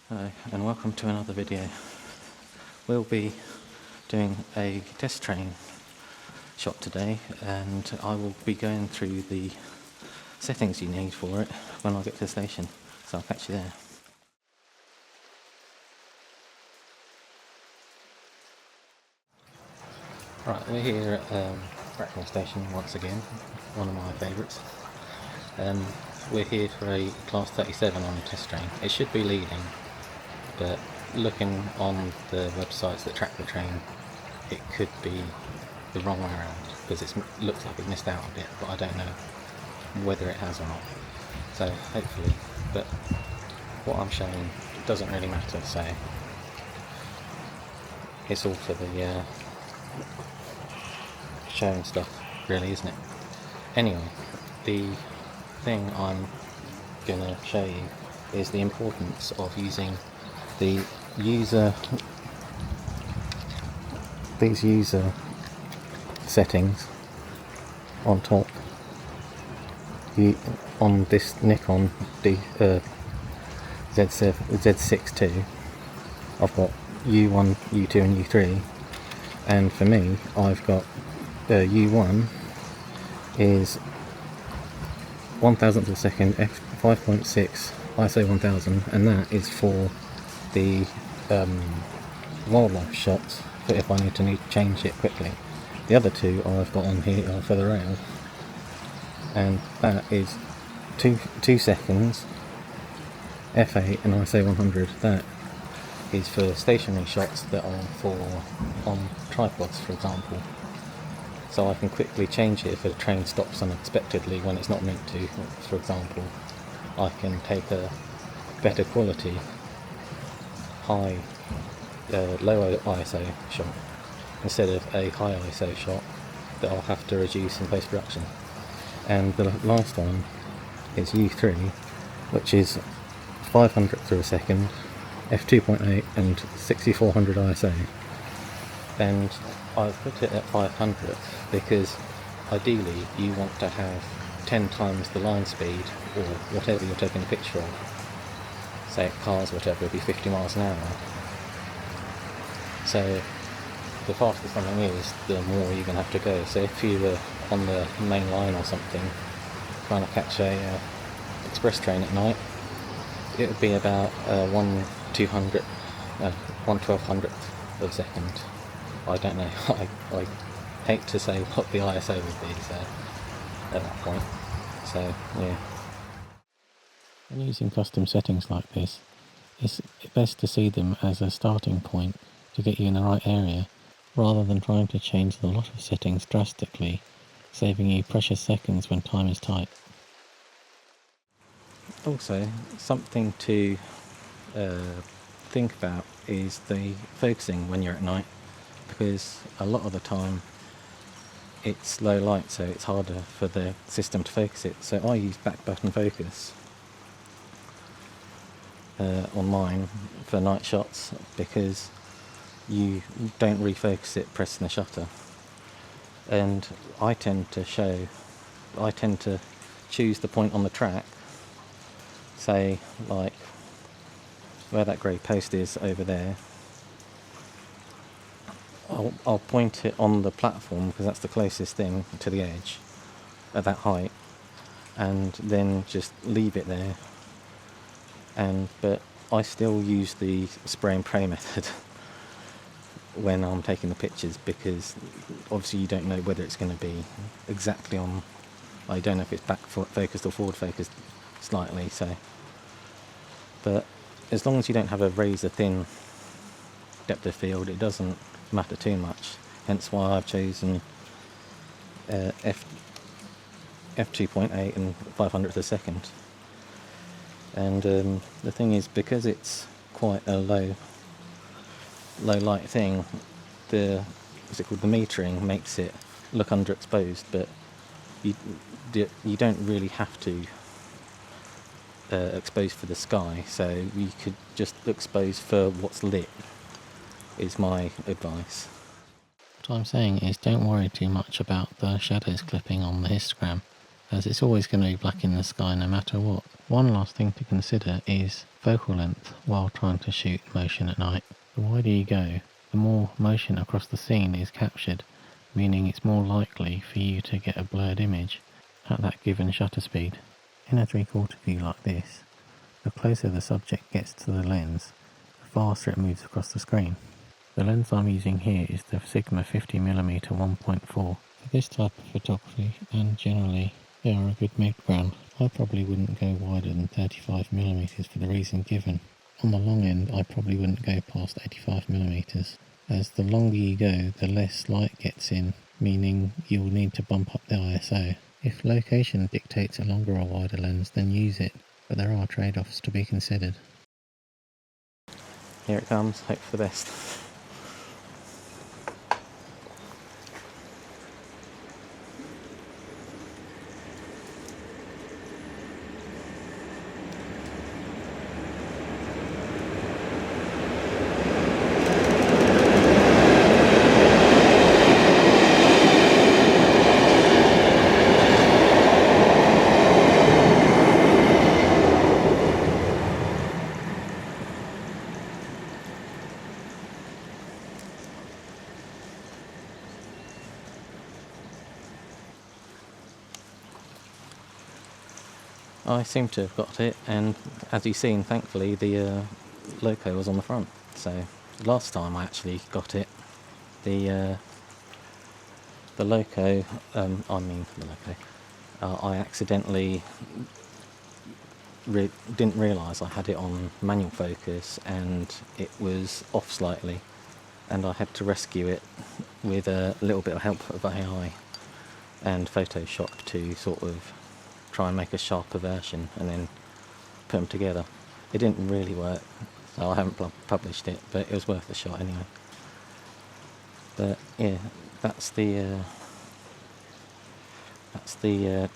Hi, and welcome to another video. We'll be doing a test train shot today, and I will be going through the settings you need for it when I get to the station, so I'll catch you there. Right, we're here at Brownston station once again, one of my favourites. We're here for a class 37 on a test train. It should be leaving, but looking on the websites that track the train, it could be the wrong way around, because it looks like it missed out a bit, but I don't know whether it has or not. So hopefully, but what I'm showing doesn't really matter, so it's all for the showing stuff, really, isn't it? Anyway, the thing I'm gonna show you is the importance of using the user settings on top. On this Nikon Z6 II, I've got U1, U2 and U3, and for me I've got U1 is 1000th of a second, f5.6 ISO 1000, and that is for the wildlife shots, but if I need to change it quickly. The other two I've got on here are for the rail, and that is 2 seconds, f8 and ISO 100. That is for stationary shots that are on tripods, for example. So I can quickly change it if a train stops unexpectedly when it's not meant to. For example, I can take a better quality low ISO shot instead of a high ISO shot that I'll have to reduce in post-production. And the last one is U3, which is 500th of a second, f2.8 and 6400 ISO. And I've put it at 500th because ideally you want to have 10 times the line speed, or whatever you're taking a picture of. Say at cars, whatever, it'd be 50 miles an hour. So the faster something is, the more you're going to have to go. So if you were on the main line or something, trying to catch a express train at night, it would be about 1/1200th of a second. I don't know, I hate to say what the ISO would be, so at that point. So yeah. When using custom settings like this, it's best to see them as a starting point to get you in the right area, rather than trying to change a lot of settings drastically, saving you precious seconds when time is tight. Also, something to think about is the focusing when you're at night, because a lot of the time it's low light, so it's harder for the system to focus it. So I use back button focus on mine for night shots, because you don't refocus it pressing the shutter. And I tend to choose the point on the track, say like where that grey post is over there. I'll point it on the platform because that's the closest thing to the edge at that height, and then just leave it there. But I still use the spray and pray method when I'm taking the pictures, because obviously you don't know whether it's going to be exactly on. I don't know if it's back focused or forward focused slightly. So, but as long as you don't have a razor thin depth of field, it doesn't matter too much. Hence why I've chosen f2.8 and 500th of a second. And the thing is, because it's quite a low light thing, the metering makes it look underexposed, but you don't really have to expose for the sky, so you could just expose for what's lit, is my advice. What I'm saying is, don't worry too much about the shadows clipping on the histogram. as it's always going to be black in the sky no matter what. One last thing to consider is focal length while trying to shoot motion at night. The wider you go, the more motion across the scene is captured, meaning it's more likely for you to get a blurred image at that given shutter speed. In a 3/4 view like this, the closer the subject gets to the lens, the faster it moves across the screen. The lens I'm using here is the Sigma 50mm 1.4. For this type of photography, and generally they are a good mid-ground, I probably wouldn't go wider than 35mm for the reason given. On the long end I probably wouldn't go past 85mm, as the longer you go the less light gets in, meaning you'll need to bump up the ISO. If location dictates a longer or wider lens, then use it, but there are trade-offs to be considered. Here it comes, hope for the best. I seem to have got it, and as you've seen, thankfully the loco was on the front. So last time I actually got it, the loco, I accidentally didn't realise I had it on manual focus and it was off slightly, and I had to rescue it with a little bit of help of AI and Photoshop to sort of try and make a sharper version and then put them together. It didn't really work, so I haven't published it, but it was worth a shot anyway. But yeah, that's the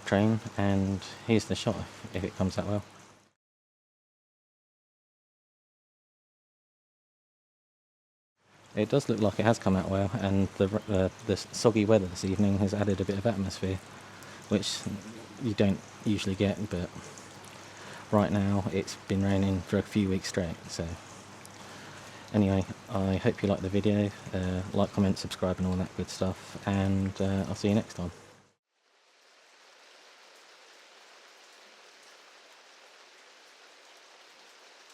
train, and here's the shot if it comes out well. It does look like it has come out well, and the soggy weather this evening has added a bit of atmosphere, which you don't usually get, but right now it's been raining for a few weeks straight. So anyway, I hope you like the video, like, comment, subscribe and all that good stuff, and I'll see you next time.